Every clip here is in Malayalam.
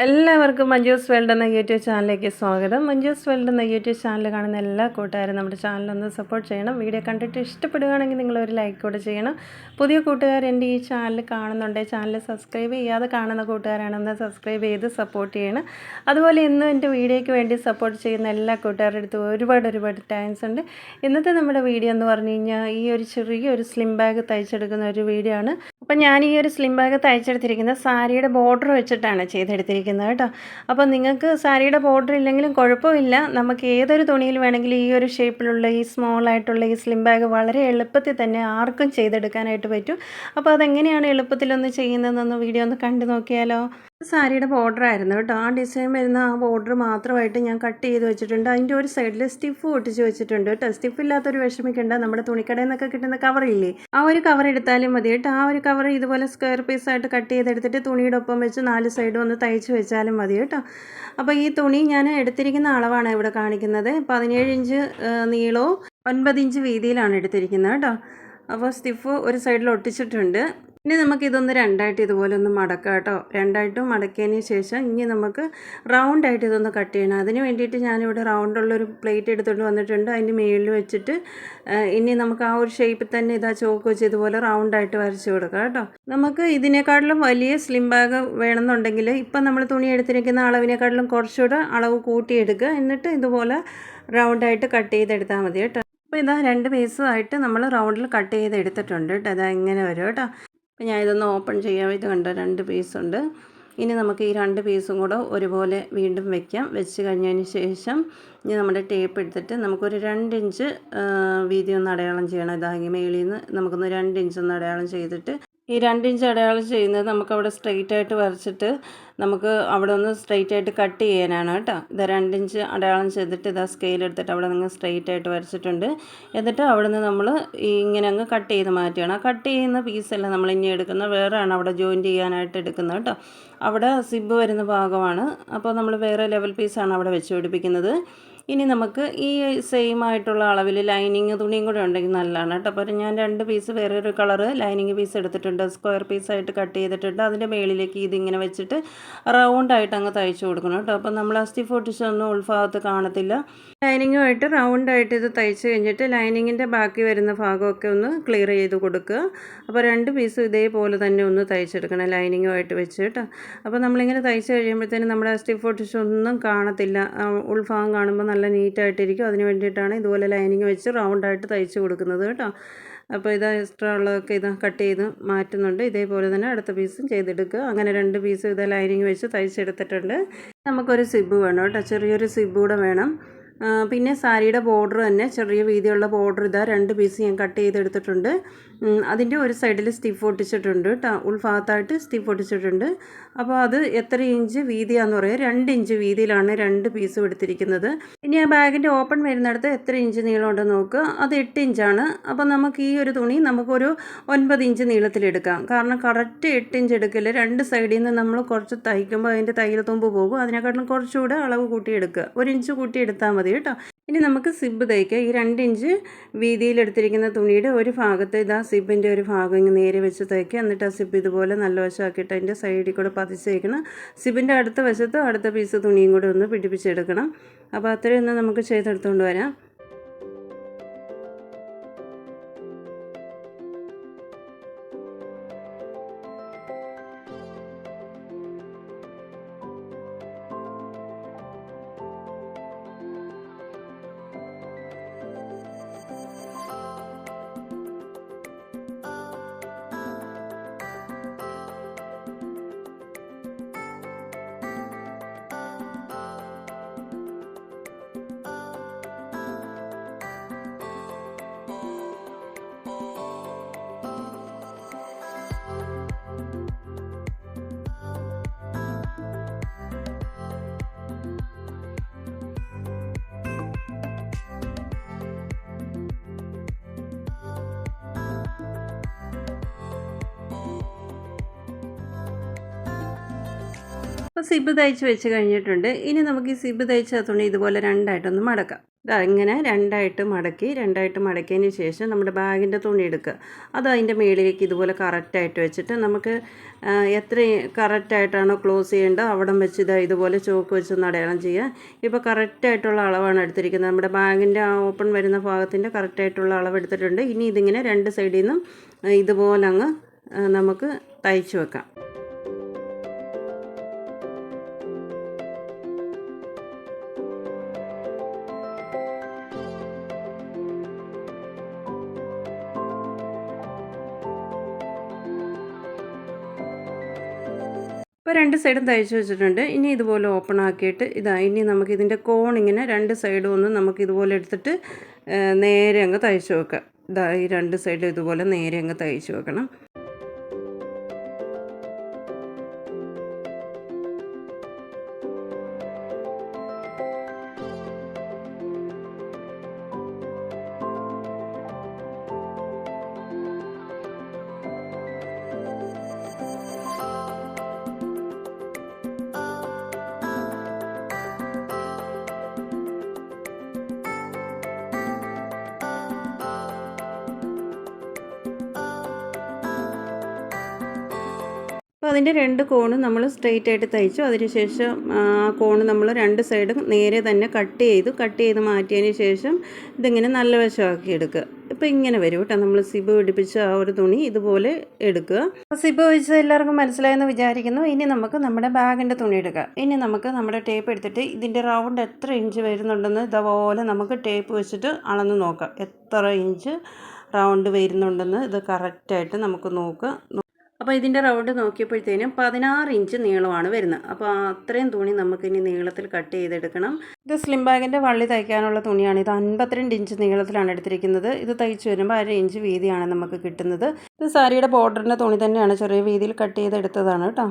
എല്ലാവർക്കും മഞ്ജൂസ് വേൾഡ് എന്ന യൂട്യൂബ് ചാനലിലേക്ക് സ്വാഗതം. മഞ്ജൂസ് വേൾഡ് എന്ന യൂട്യൂബ് ചാനൽ കാണുന്ന എല്ലാ കൂട്ടുകാരും നമ്മുടെ ചാനലൊന്ന് സപ്പോർട്ട് ചെയ്യണം. വീഡിയോ കണ്ടിട്ട് ഇഷ്ടപ്പെടുകയാണെങ്കിൽ നിങ്ങളൊരു ലൈക്ക് കൂടെ ചെയ്യണം. പുതിയ കൂട്ടുകാർ എൻ്റെ ഈ ചാനൽ കാണുന്നുണ്ടെങ്കിൽ ചാനൽ സബ്സ്ക്രൈബ് ചെയ്യാതെ കാണുന്ന കൂട്ടുകാരാണെന്ന് സബ്സ്ക്രൈബ് ചെയ്ത് സപ്പോർട്ട് ചെയ്യണം. അതുപോലെ ഇന്ന് എൻ്റെ വീഡിയോയ്ക്ക് വേണ്ടി സപ്പോർട്ട് ചെയ്യുന്ന എല്ലാ കൂട്ടുകാരുടെ അടുത്തും ഒരുപാട് താങ്ക്സ് ഉണ്ട്. ഇന്നത്തെ നമ്മുടെ വീഡിയോ എന്ന് പറഞ്ഞു കഴിഞ്ഞാൽ ഈ ഒരു ചെറിയൊരു സ്ലിം ബാഗ് തയ്ച്ചെടുക്കുന്ന ഒരു വീഡിയോ ആണ്. അപ്പം ഞാൻ ഈ ഒരു സ്ലിം ബാഗ് തയ്ച്ചെടുത്തിരിക്കുന്നത് സാരിയുടെ ബോർഡർ വെച്ചിട്ടാണ് ചെയ്തെടുത്തിരിക്കുന്നത് കേട്ടോ. അപ്പോൾ നിങ്ങൾക്ക് സാരിയുടെ ബോർഡർ ഇല്ലെങ്കിലും കുഴപ്പമില്ല, നമുക്ക് ഏതൊരു തുണിയിൽ വേണമെങ്കിലും ഈ ഒരു ഷേപ്പിലുള്ള ഈ സ്മോൾ ആയിട്ടുള്ള ഈ സ്ലിം ബാഗ് വളരെ എളുപ്പത്തിൽ തന്നെ ആർക്കും ചെയ്തെടുക്കാനായിട്ട് പറ്റും. അപ്പോൾ അതെങ്ങനെയാണ് എളുപ്പത്തിലൊന്ന് ചെയ്യുന്നതെന്നൊന്ന് വീഡിയോ ഒന്ന് കണ്ടു നോക്കിയാലോ. സാരിയുടെ ബോർഡർ ആയിരുന്നു കേട്ടോ. ആ ഡിസൈൻ വരുന്ന ആ ബോർഡർ മാത്രമായിട്ട് ഞാൻ കട്ട് ചെയ്ത് വെച്ചിട്ടുണ്ട്. അതിൻ്റെ ഒരു സൈഡിൽ സ്റ്റിഫ് ഒട്ടിച്ച് വെച്ചിട്ടുണ്ട് കേട്ടോ. സ്റ്റിഫ് ഇല്ലാത്തൊരു വിഷമിക്കേണ്ട, നമ്മുടെ തുണിക്കടയിൽ നിന്നൊക്കെ കിട്ടുന്ന കവറില്ലേ, ആ ഒരു കവർ എടുത്താലും മതി കേട്ടോ. ആ ഒരു കവർ ഇതുപോലെ സ്ക്വയർ പീസായിട്ട് കട്ട് ചെയ്തെടുത്തിട്ട് തുണിയുടെ ഒപ്പം വെച്ച് 4 സൈഡും ഒന്ന് തയ്ച്ച് വെച്ചാലും മതി കേട്ടോ. അപ്പോൾ ഈ തുണി ഞാൻ എടുത്തിരിക്കുന്ന അളവാണ് ഇവിടെ കാണിക്കുന്നത്. 17 ഇഞ്ച് നീളവും 9 ഇഞ്ച് വീതിയിലാണ് എടുത്തിരിക്കുന്നത് കേട്ടോ. അപ്പോൾ സ്റ്റിഫ് ഒരു സൈഡിൽ ഒട്ടിച്ചിട്ടുണ്ട്. ഇനി നമുക്കിതൊന്ന് രണ്ടായിട്ട് ഇതുപോലെ ഒന്ന് മടക്കാം കേട്ടോ. രണ്ടായിട്ടും മടക്കിയതിന് ശേഷം ഇനി നമുക്ക് റൗണ്ടായിട്ട് ഇതൊന്ന് കട്ട് ചെയ്യണം. അതിന് വേണ്ടിയിട്ട് ഞാനിവിടെ റൗണ്ടുള്ളൊരു പ്ലേറ്റ് എടുത്തുകൊണ്ട് വന്നിട്ടുണ്ട്. അതിൻ്റെ മുകളിൽ വെച്ചിട്ട് ഇനി നമുക്ക് ആ ഒരു ഷേപ്പിൽ തന്നെ ഇതാ ചോക്ക് വെച്ച് ഇതുപോലെ റൗണ്ടായിട്ട് വരച്ച് കൊടുക്കാം കേട്ടോ. നമുക്ക് ഇതിനേക്കാട്ടിലും വലിയ സ്ലിം ബാഗ് വേണമെന്നുണ്ടെങ്കിൽ ഇപ്പം നമ്മൾ തുണി എടുത്തിരിക്കുന്ന അളവിനേക്കാട്ടിലും കുറച്ചുകൂടെ അളവ് കൂട്ടിയെടുക്കുക. എന്നിട്ട് ഇതുപോലെ റൗണ്ടായിട്ട് കട്ട് ചെയ്തെടുത്താൽ മതി കേട്ടോ. അപ്പോൾ ഇതാ 2 പീസുമായിട്ട് നമ്മൾ റൗണ്ടിൽ കട്ട് ചെയ്ത് എടുത്തിട്ടുണ്ട് കേട്ടോ. അതാ ഇങ്ങനെ വരും കേട്ടോ. അപ്പോൾ ഞാൻ ഇതൊന്ന് ഓപ്പൺ ചെയ്യാം. ഇത് കണ്ടോ, 2 പീസുണ്ട്. ഇനി നമുക്ക് ഈ 2 പീസും കൂടെ ഒരുപോലെ വീണ്ടും വെക്കാം. വെച്ച് കഴിഞ്ഞതിന് ശേഷം ഇനി നമ്മുടെ ടേപ്പ് എടുത്തിട്ട് നമുക്കൊരു 2 ഇഞ്ച് വീതി ഒന്ന് അടയാളം ചെയ്യണം. ഇതാകി മേളിൽ നിന്ന് നമുക്കൊന്ന് 2 ഇഞ്ച് ഒന്ന് അടയാളം ചെയ്തിട്ട് ഈ 2 ഇഞ്ച് അടയാളം ചെയ്യുന്നത് നമുക്കവിടെ സ്ട്രെയിറ്റ് ആയിട്ട് വരച്ചിട്ട് നമുക്ക് അവിടെ ഒന്ന് സ്ട്രെയിറ്റ് ആയിട്ട് കട്ട് ചെയ്യാനാണ് കേട്ടോ. ഇത് 2 ഇഞ്ച് അടയാളം ചെയ്തിട്ട് ഇതാ സ്കെയിൽ എടുത്തിട്ട് അവിടെ നിങ്ങൾ സ്ട്രെയിറ്റ് ആയിട്ട് വരച്ചിട്ടുണ്ട്. എന്നിട്ട് അവിടെ നിന്ന് നമ്മൾ ഇങ്ങനെ അങ്ങ് കട്ട് ചെയ്ത് മാറ്റുകയാണ്. ആ കട്ട് ചെയ്യുന്ന പീസല്ല നമ്മൾ ഇനി എടുക്കുന്നത്, വേറെയാണ് അവിടെ ജോയിൻ ചെയ്യാനായിട്ട് എടുക്കുന്നത് കേട്ടോ. അവിടെ സിബ് വരുന്ന ഭാഗമാണ്. അപ്പോൾ നമ്മൾ വേറെ ലെവൽ പീസാണ് അവിടെ വെച്ച് പിടിപ്പിക്കുന്നത്. ഇനി നമുക്ക് ഈ സെയിം ആയിട്ടുള്ള അളവിൽ ലൈനിങ് തുണിയും കൂടെ ഉണ്ടെങ്കിൽ നല്ലതാണ് കേട്ടോ. അപ്പോൾ ഞാൻ 2 പീസ് വേറൊരു കളറ് ലൈനിങ് പീസ് എടുത്തിട്ടുണ്ട്. സ്ക്വയർ പീസായിട്ട് കട്ട് ചെയ്തിട്ടുണ്ട്. അതിൻ്റെ മേളിലേക്ക് ഇതിങ്ങനെ വെച്ചിട്ട് റൗണ്ടായിട്ട് അങ്ങ് തയ്ച്ചു കൊടുക്കണം കേട്ടോ. അപ്പോൾ നമ്മൾ സ്റ്റിഫ് ഒട്ടിച്ചൊന്നും ഉൾഭാഗത്ത് കാണത്തില്ല. ലൈനിങ്ങുമായിട്ട് റൗണ്ടായിട്ട് ഇത് തയ്ച്ച് കഴിഞ്ഞിട്ട് ലൈനിങ്ങിൻ്റെ ബാക്കി വരുന്ന ഭാഗമൊക്കെ ഒന്ന് ക്ലിയർ ചെയ്ത് കൊടുക്കുക. അപ്പോൾ 2 പീസും ഇതേപോലെ തന്നെ ഒന്ന് തയ്ച്ചെടുക്കണം ലൈനിങ്ങുമായിട്ട് വെച്ച് കേട്ടോ. അപ്പോൾ നമ്മളിങ്ങനെ തയ്ച്ച് കഴിയുമ്പോഴത്തേനും നമ്മുടെ സ്റ്റിഫ് ഒട്ടിച്ചൊന്നും കാണത്തില്ല. ഉൾഭാഗം കാണുമ്പോൾ നല്ല നീറ്റായിട്ടിരിക്കും. അതിന് വേണ്ടിയിട്ടാണ് ഇതുപോലെ ലൈനിങ് വെച്ച് റൗണ്ടായിട്ട് തയ്ച്ച് കൊടുക്കുന്നത് കേട്ടോ. അപ്പോൾ ഇതാ എക്സ്ട്രാ ഉള്ളതൊക്കെ ഇതാ കട്ട് ചെയ്ത് മാറ്റുന്നുണ്ട്. ഇതേപോലെ തന്നെ അടുത്ത പീസും ചെയ്തെടുക്കുക. അങ്ങനെ 2 പീസും ഇതാ ലൈനിങ് വെച്ച് തയ്ച്ചെടുത്തിട്ടുണ്ട്. നമുക്കൊരു സിബ് വേണം കേട്ടോ. ചെറിയൊരു സിബ് കൂടെ വേണം. പിന്നെ സാരിയുടെ ബോർഡർ തന്നെ ചെറിയ വീതിയുള്ള ബോർഡർ ഇതാ 2 പീസ് ഞാൻ കട്ട് ചെയ്തെടുത്തിട്ടുണ്ട്. അതിൻ്റെ ഒരു സൈഡിൽ സ്റ്റിഫ് ഒട്ടിച്ചിട്ടുണ്ട് കേട്ടോ. ഉൾഭാഗത്തായിട്ട് സ്റ്റിഫ് ഒട്ടിച്ചിട്ടുണ്ട്. അപ്പോൾ അത് എത്ര ഇഞ്ച് വീതിയാണെന്ന് പറയുക, 2 ഇഞ്ച് വീതിയിലാണ് 2 പീസും എടുത്തിരിക്കുന്നത്. ഇനി ആ ബാഗിൻ്റെ ഓപ്പൺ വരുന്നിടത്ത് എത്ര ഇഞ്ച് നീളമുണ്ടെന്ന് നോക്കുക. അത് 8 ഇഞ്ചാണ്. അപ്പോൾ നമുക്ക് ഈ ഒരു തുണി നമുക്കൊരു 9 ഇഞ്ച് നീളത്തിലെടുക്കാം. കാരണം കറക്റ്റ് 8 ഇഞ്ച് എടുക്കില്ല. 2 സൈഡിൽ നിന്ന് നമ്മൾ കുറച്ച് തയ്ക്കുമ്പോൾ അതിൻ്റെ തയ്യൽ തുമ്പ് പോകും. അതിനെക്കാട്ടിലും കുറച്ചുകൂടെ അളവ് കൂട്ടിയെടുക്കുക. 1 ഇഞ്ച് കൂട്ടിയെടുത്താൽ മതി കേട്ടോ. ഇനി നമുക്ക് സിബ് തയ്ക്കാം. ഈ 2 ഇഞ്ച് വീതിയിലെടുത്തിരിക്കുന്ന തുണിയുടെ ഒരു ഭാഗത്ത് ഇതാ സിബിൻ്റെ ഒരു ഭാഗം ഇങ്ങനെ നേരെ വെച്ച് തയ്ക്കുക. എന്നിട്ട് ആ സിബ് ഇതുപോലെ നല്ല വശമാക്കിയിട്ട് അതിൻ്റെ സൈഡിൽ കൂടെ പതിച്ച് വയ്ക്കണം. സിബിൻ്റെ അടുത്ത വശത്ത് അടുത്ത പീസ് തുണിയും കൂടെ ഒന്ന് പിടിപ്പിച്ചെടുക്കണം. അപ്പോൾ അത്രയൊന്ന് നമുക്ക് ചെയ്തെടുത്തുകൊണ്ട് വരാം. സിബ് തയ്ച്ച് വെച്ച് കഴിഞ്ഞിട്ടുണ്ട്. ഇനി നമുക്ക് ഈ സിബ് തയ്ച്ച തുണി ഇതുപോലെ രണ്ടായിട്ടൊന്ന് മടക്കാം. ഇങ്ങനെ രണ്ടായിട്ട് മടക്കിയതിന് ശേഷം നമ്മുടെ ബാഗിൻ്റെ തുണി എടുക്കുക. അത് അതിൻ്റെ മുകളിലേക്ക് ഇതുപോലെ കറക്റ്റായിട്ട് വെച്ചിട്ട് നമുക്ക് എത്ര കറക്റ്റായിട്ടാണോ ക്ലോസ് ചെയ്യേണ്ടത് അവിടം വെച്ച് ഇതുപോലെ ചോക്ക് വെച്ചൊന്ന് അടയാളം ചെയ്യുക. ഇപ്പോൾ കറക്റ്റായിട്ടുള്ള അളവാണ് എടുത്തിരിക്കുന്നത്. നമ്മുടെ ബാഗിൻ്റെ ആ ഓപ്പൺ വരുന്ന ഭാഗത്തിൻ്റെ കറക്റ്റായിട്ടുള്ള അളവ് എടുത്തിട്ടുണ്ട്. ഇനി ഇതിങ്ങനെ രണ്ട് സൈഡിൽ നിന്നും ഇതുപോലെ അങ്ങ് നമുക്ക് തയ്ച്ച് വെക്കാം. ഇപ്പോൾ രണ്ട് സൈഡും തയ്ച്ച് വെച്ചിട്ടുണ്ട്. ഇനി ഇതുപോലെ ഓപ്പൺ ആക്കിയിട്ട് ഇനി നമുക്ക് ഇതിൻ്റെ കോൺ ഇങ്ങനെ രണ്ട് സൈഡും ഒന്ന് നമുക്ക് ഇതുപോലെ എടുത്തിട്ട് നേരെ അങ്ങ് തയ്ച്ച് വെക്കാം. ഈ രണ്ട് സൈഡും ഇതുപോലെ നേരെ അങ്ങ് തയ്ച്ച് വെക്കണം. അപ്പോൾ അതിൻ്റെ രണ്ട് കോണും നമ്മൾ സ്ട്രെയിറ്റ് ആയിട്ട് തയ്ച്ചു. അതിനുശേഷം ആ കോണ് നമ്മൾ രണ്ട് സൈഡും നേരെ തന്നെ കട്ട് ചെയ്ത് മാറ്റിയതിന് ശേഷം ഇതിങ്ങനെ നല്ല വശമാക്കി എടുക്കുക. ഇപ്പോൾ ഇങ്ങനെ വരും കേട്ടോ. നമ്മൾ സിബ് പിടിപ്പിച്ച ആ ഒരു തുണി ഇതുപോലെ എടുക്കുക. അപ്പോൾ സിബ് വെച്ചത് എല്ലാവർക്കും മനസ്സിലായെന്ന് വിചാരിക്കുന്നു. ഇനി നമുക്ക് നമ്മുടെ ബാഗിൻ്റെ തുണി എടുക്കുക. ഇനി നമുക്ക് നമ്മുടെ ടേപ്പ് എടുത്തിട്ട് ഇതിൻ്റെ റൗണ്ട് എത്ര ഇഞ്ച് വരുന്നുണ്ടെന്ന് ഇതുപോലെ നമുക്ക് ടേപ്പ് വെച്ചിട്ട് അളന്ന് നോക്കാം. എത്ര ഇഞ്ച് റൗണ്ട് വരുന്നുണ്ടെന്ന് ഇത് കറക്റ്റായിട്ട് നമുക്ക് നോക്കുക. അപ്പോൾ ഇതിൻ്റെ റൗണ്ട് നോക്കിയപ്പോഴത്തേനും 16 ഇഞ്ച് നീളമാണ് വരുന്നത്. അപ്പോൾ അത്രയും തുണി നമുക്കിനി നീളത്തിൽ കട്ട് ചെയ്തെടുക്കണം. ഇത് സ്ലിം ബാഗിൻ്റെ വള്ളി തയ്ക്കാനുള്ള തുണിയാണ്. ഇത് 52 ഇഞ്ച് നീളത്തിലാണ് എടുത്തിരിക്കുന്നത്. ഇത് തയ്ച്ച് വരുമ്പോൾ 1/2 ഇഞ്ച് വീതിയാണ് നമുക്ക് കിട്ടുന്നത്. ഇത് സാരിയുടെ ബോർഡറിൻ്റെ തുണി തന്നെയാണ്, ചെറിയ വീതിയിൽ കട്ട് ചെയ്തെടുത്തതാണ് കേട്ടോ.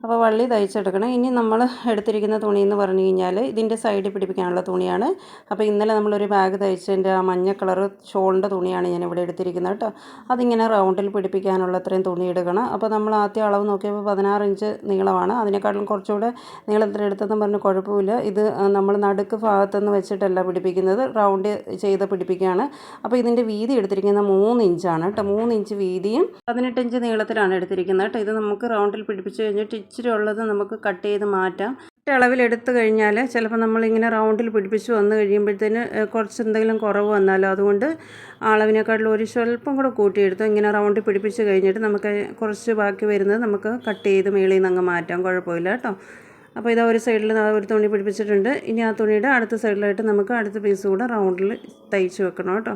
അപ്പോൾ വള്ളി തയ്ച്ചെടുക്കണം. ഇനി നമ്മൾ എടുത്തിരിക്കുന്ന തുണി എന്ന് പറഞ്ഞു കഴിഞ്ഞാൽ ഇതിൻ്റെ സൈഡിൽ പിടിപ്പിക്കാനുള്ള തുണിയാണ്. അപ്പോൾ ഇന്നലെ നമ്മളൊരു ബാഗ് തയ്ച്ചതിൻ്റെ ആ മഞ്ഞ കളർ ഷോളിൻ്റെ തുണിയാണ് ഞാൻ ഇവിടെ എടുത്തിരിക്കുന്നത് കേട്ടോ. അതിങ്ങനെ റൗണ്ടിൽ പിടിപ്പിക്കാനുള്ള അത്രയും തുണി എടുക്കണം. അപ്പോൾ നമ്മൾ ആദ്യം അളവ് നോക്കിയപ്പോൾ 16 ഇഞ്ച് നീളമാണ്. അതിനേക്കാളും കുറച്ചുകൂടെ നീളത്തിലെടുത്തെന്നും പറഞ്ഞ് കുഴപ്പമില്ല. ഇത് നമ്മൾ നടുക്ക് ഭാഗത്തുനിന്ന് വെച്ചിട്ടല്ല പിടിപ്പിക്കുന്നത്, റൗണ്ട് ചെയ്ത് പിടിപ്പിക്കുകയാണ്. അപ്പോൾ ഇതിൻ്റെ വീതി എടുത്തിരിക്കുന്നത് 3 ഇഞ്ചാണ് കേട്ടോ. 3 ഇഞ്ച് വീതിയും 18 ഇഞ്ച് നീളത്തിലാണ് എടുത്തിരിക്കുന്നത് കേട്ടോ. ഇത് നമുക്ക് റൗണ്ടിൽ പിടിപ്പിച്ച് കഴിഞ്ഞിട്ട് ഇച്ചിരി ഉള്ളത് നമുക്ക് കട്ട് ചെയ്ത് മാറ്റാം. അളവിൽ എടുത്തു കഴിഞ്ഞാൽ ചിലപ്പോൾ നമ്മളിങ്ങനെ റൗണ്ടിൽ പിടിപ്പിച്ച് വന്നു കഴിയുമ്പോഴത്തേന് കുറച്ച് എന്തെങ്കിലും കുറവ് വന്നാലോ, അതുകൊണ്ട് അളവിനേക്കാട്ടിലും ഒരു സ്വല്പം കൂടെ കൂട്ടിയെടുത്ത് ഇങ്ങനെ റൗണ്ടിൽ പിടിപ്പിച്ച് കഴിഞ്ഞിട്ട് നമുക്ക് കുറച്ച് ബാക്കി വരുന്നത് നമുക്ക് കട്ട് ചെയ്ത് മേളിൽ നിന്ന് അങ്ങ് മാറ്റാം, കുഴപ്പമില്ല കേട്ടോ. അപ്പോൾ ഇതാ ഒരു സൈഡിൽ ഒരു തുണി പിടിപ്പിച്ചിട്ടുണ്ട്. ഇനി ആ തുണിയുടെ അടുത്ത സൈഡിലായിട്ട് നമുക്ക് അടുത്ത പീസ് കൂടെ റൗണ്ടിൽ തയ്ച്ച് വെക്കണം കേട്ടോ.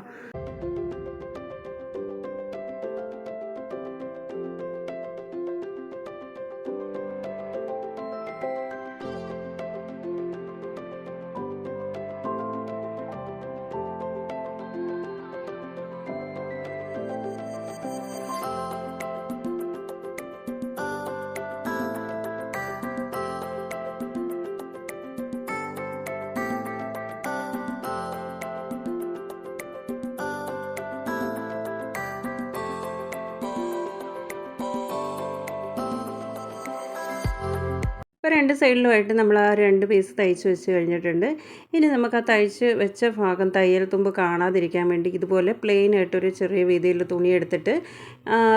ഇപ്പോൾ രണ്ട് സൈഡിലുമായിട്ട് നമ്മൾ ആ രണ്ട് പീസ് തയ്ച്ച് വെച്ച് കഴിഞ്ഞിട്ടുണ്ട്. ഇനി നമുക്ക് ആ തയ്ച്ച് വെച്ച ഭാഗം തയ്യൽ തുമ്പ് കാണാതിരിക്കാൻ വേണ്ടി ഇതുപോലെ പ്ലെയിൻ ആയിട്ടൊരു ചെറിയ വീതിയിൽ തുണി എടുത്തിട്ട്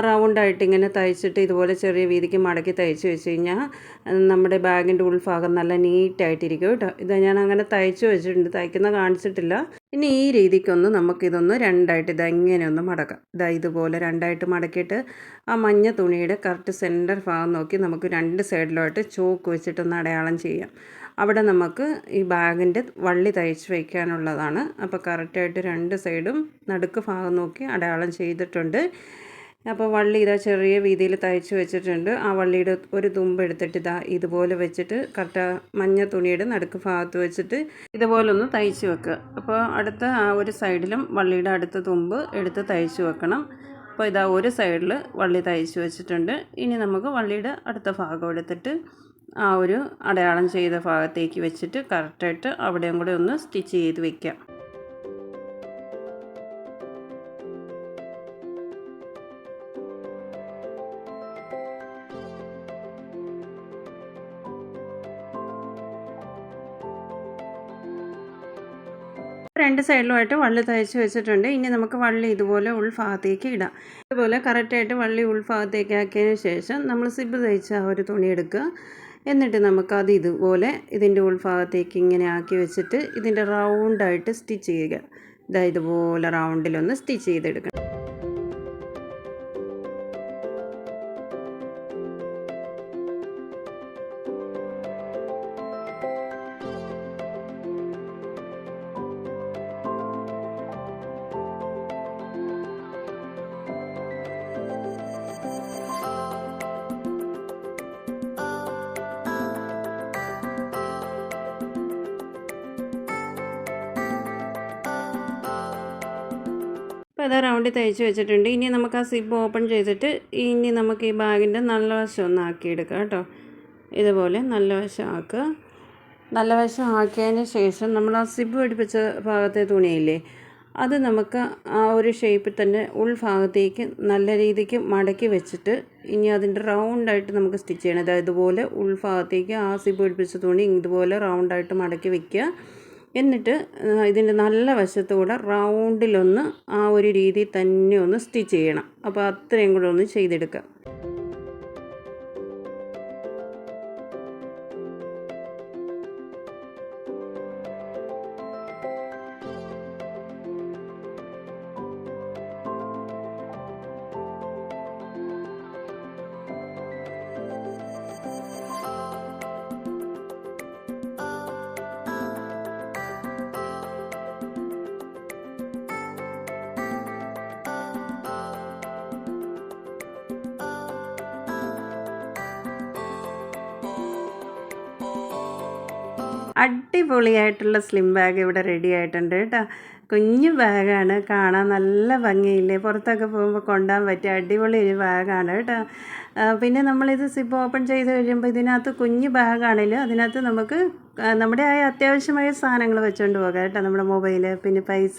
റൗണ്ടായിട്ട് ഇങ്ങനെ തയ്ച്ചിട്ട് ഇതുപോലെ ചെറിയ വീതിക്ക് മടക്കി തയ്ച്ച് വെച്ച് കഴിഞ്ഞാൽ നമ്മുടെ ബാഗിൻ്റെ ഉൾഭാഗം നല്ല നീറ്റായിട്ടിരിക്കും കേട്ടോ. ഇത് ഞാൻ അങ്ങനെ തയ്ച്ച് വെച്ചിട്ടുണ്ട്, തയ്ക്കുന്ന കാണിച്ചിട്ടില്ല. ഇനി ഈ രീതിക്കൊന്ന് നമുക്കിതൊന്ന് രണ്ടായിട്ട് ഇങ്ങനെ ഒന്ന് മടക്കാം. ഇതുപോലെ രണ്ടായിട്ട് മടക്കിയിട്ട് ആ മഞ്ഞ തുണിയുടെ കറക്റ്റ് സെൻറ്റർ ഭാഗം നോക്കി നമുക്ക് രണ്ട് സൈഡിലായിട്ട് ചോക്ക് വെച്ചിട്ടൊന്ന് അടയാളം ചെയ്യാം. അവിടെ നമുക്ക് ഈ ബാഗിൻ്റെ വള്ളി തയ്ച്ച് വയ്ക്കാനുള്ളതാണ്. അപ്പോൾ കറക്റ്റായിട്ട് രണ്ട് സൈഡും നടുക്ക് ഭാഗം നോക്കി അടയാളം ചെയ്തിട്ടുണ്ട്. അപ്പോൾ വള്ളി ചെറിയ വീതിയിൽ തയ്ച്ച് വെച്ചിട്ടുണ്ട്. ആ വള്ളിയുടെ ഒരു തുമ്പ് എടുത്തിട്ട് ഇതുപോലെ വെച്ചിട്ട് കറക്റ്റ് മഞ്ഞ തുണിയുടെ നടുക്ക് ഭാഗത്ത് വെച്ചിട്ട് ഇതുപോലെ ഒന്ന് തയ്ച്ച് വെക്കുക. അപ്പോൾ അടുത്ത ആ ഒരു സൈഡിലും വള്ളിയുടെ അടുത്ത തുമ്പ് എടുത്ത് തയ്ച്ച് വെക്കണം. അപ്പോൾ ഒരു സൈഡിൽ വള്ളി തയ്ച്ച് വെച്ചിട്ടുണ്ട്. ഇനി നമുക്ക് വള്ളിയുടെ അടുത്ത ഭാഗം എടുത്തിട്ട് ആ ഒരു അടയാളം ചെയ്ത ഭാഗത്തേക്ക് വെച്ചിട്ട് കറക്റ്റായിട്ട് അവിടെയും കൂടെ ഒന്ന് സ്റ്റിച്ച് ചെയ്ത് വയ്ക്കാം. രണ്ട് സൈഡിലുമായിട്ട് വള്ളി തയ്ച്ച് വെച്ചിട്ടുണ്ട്. ഇനി നമുക്ക് വള്ളി ഇതുപോലെ ഉൾഭാഗത്തേക്ക് ഇടാം. ഇതുപോലെ കറക്റ്റായിട്ട് വള്ളി ഉൾഭാഗത്തേക്ക് ആക്കിയതിന് ശേഷം നമ്മൾ സിബ് തയ്ച്ച ആ ഒരു തുണി എടുക്കുക. എന്നിട്ട് നമുക്കത് ഇതുപോലെ ഇതിൻ്റെ ഉൾഭാഗത്തേക്ക് ഇങ്ങനെ ആക്കി വെച്ചിട്ട് ഇതിൻ്റെ റൗണ്ടായിട്ട് സ്റ്റിച്ച് ചെയ്യുക. ഇതുപോലെ റൗണ്ടിലൊന്ന് സ്റ്റിച്ച് ചെയ്തെടുക്കണം. അപ്പോൾ അത് റൗണ്ടിൽ തയ്ച്ച് വെച്ചിട്ടുണ്ട്. ഇനി നമുക്ക് ആ സിബ് ഓപ്പൺ ചെയ്തിട്ട് ഇനി നമുക്ക് ഈ ബാഗിൻ്റെ നല്ല വശം ഒന്ന് ആക്കിയെടുക്കാം കേട്ടോ. ഇതുപോലെ നല്ല വശം ആക്കുക. നല്ല വശം ആക്കിയതിന് ശേഷം നമ്മൾ ആ സിബ് പിടിപ്പിച്ച ഭാഗത്തെ തുണിയില്ലേ, അത് നമുക്ക് ആ ഒരു ഷേപ്പിൽ തന്നെ ഉൾഭാഗത്തേക്ക് നല്ല രീതിക്ക് മടക്കി വെച്ചിട്ട് ഇനി അതിൻ്റെ റൗണ്ടായിട്ട് നമുക്ക് സ്റ്റിച്ച് ചെയ്യണം. അതായത് ഇതുപോലെ ഉൾഭാഗത്തേക്ക് ആ സിബ് പിടിപ്പിച്ച തുണി ഇതുപോലെ റൗണ്ടായിട്ട് മടക്കി വയ്ക്കുക. എന്നിട്ട് ഇതിൻ്റെ നല്ല വശത്തുകൂടെ റൗണ്ടിലൊന്ന് ആ ഒരു രീതിയിൽ തന്നെ ഒന്ന് സ്റ്റിച്ച് ചെയ്യണം. അപ്പോൾ അത്രയും കൂടെ ഒന്ന് ചെയ്തെടുക്കുക. അടിപൊളിയായിട്ടുള്ള സ്ലിം ബാഗ് ഇവിടെ റെഡി ആയിട്ടുണ്ട് കേട്ടോ. കുഞ്ഞു ബാഗാണ്, കാണാൻ നല്ല ഭംഗിയില്ലേ, പുറത്തൊക്കെ പോകുമ്പോൾ കൊണ്ടുപോകാൻ പറ്റിയ അടിപൊളി ഒരു ബാഗാണ് കേട്ടോ. പിന്നെ നമ്മളിത് സിപ്പ് ഓപ്പൺ ചെയ്ത് കഴിയുമ്പോൾ ഇതിനകത്ത് കുഞ്ഞു ബാഗാണെങ്കിലും അതിനകത്ത് നമുക്ക് നമ്മുടെ അത്യാവശ്യമായ സാധനങ്ങൾ വെച്ചുകൊണ്ട് പോകാം കേട്ടോ. നമ്മുടെ മൊബൈൽ, പിന്നെ പൈസ,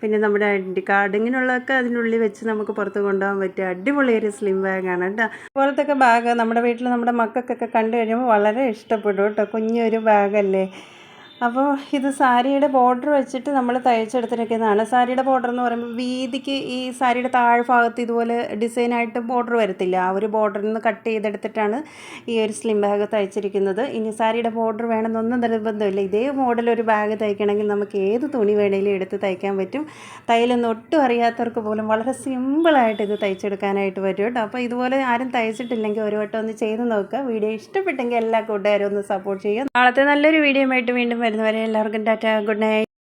പിന്നെ നമ്മുടെ ഐഡൻറ്റി കാർഡ്, ഇങ്ങനെയുള്ളതൊക്കെ അതിനുള്ളിൽ വെച്ച് നമുക്ക് പുറത്ത് കൊണ്ടുപോകാൻ പറ്റിയ അടിപൊളി ഒരു സ്ലിം ബാഗാണ് കേട്ടോ. അതുപോലത്തെ ബാഗ് നമ്മുടെ വീട്ടിൽ നമ്മുടെ മക്കൾക്കൊക്കെ കണ്ടു കഴിയുമ്പോൾ വളരെ ഇഷ്ടപ്പെടും കേട്ടോ. കുഞ്ഞൊരു ബാഗല്ലേ. അപ്പോൾ ഇത് സാരിയുടെ ബോർഡർ വെച്ചിട്ട് നമ്മൾ തയ്ച്ചെടുത്തിരിക്കുന്നതാണ്. സാരിയുടെ ബോർഡർ എന്ന് പറയുമ്പോൾ വീതിക്ക് ഈ സാരിയുടെ താഴ്ഭാഗത്ത് ഇതുപോലെ ഡിസൈനായിട്ട് ബോർഡർ വരത്തില്ല, ആ ഒരു ബോർഡറിൽ നിന്ന് കട്ട് ചെയ്തെടുത്തിട്ടാണ് ഈ ഒരു സ്ലിം ബാഗ് തയ്ച്ചിരിക്കുന്നത്. ഇനി സാരിയുടെ ബോർഡർ വേണമെന്നൊന്നും നിർബന്ധമില്ല. ഇതേ മോഡൽ ഒരു ബാഗ് തയ്ക്കണമെങ്കിൽ നമുക്ക് ഏത് തുണി വേണമെങ്കിലും എടുത്ത് തയ്ക്കാൻ പറ്റും. തയ്യലൊന്നും ഒട്ടും അറിയാത്തവർക്ക് പോലും വളരെ സിമ്പിളായിട്ട് ഇത് തയ്ച്ചെടുക്കാനായിട്ട് പറ്റും കേട്ടോ. അപ്പോൾ ഇതുപോലെ ആരും തയ്ച്ചിട്ടില്ലെങ്കിൽ ഒരു വട്ടം ഒന്ന് ചെയ്ത് നോക്കുക. വീഡിയോ ഇഷ്ടപ്പെട്ടെങ്കിൽ എല്ലാ കൂട്ടുകാരും ഒന്ന് സപ്പോർട്ട് ചെയ്യുക. നാളത്തെ നല്ലൊരു വീഡിയോ ആയിട്ട് വീണ്ടും വരുന്നവരെ എല്ലാവർക്കും ടാറ്റ, ഗുഡ് നൈറ്റ്.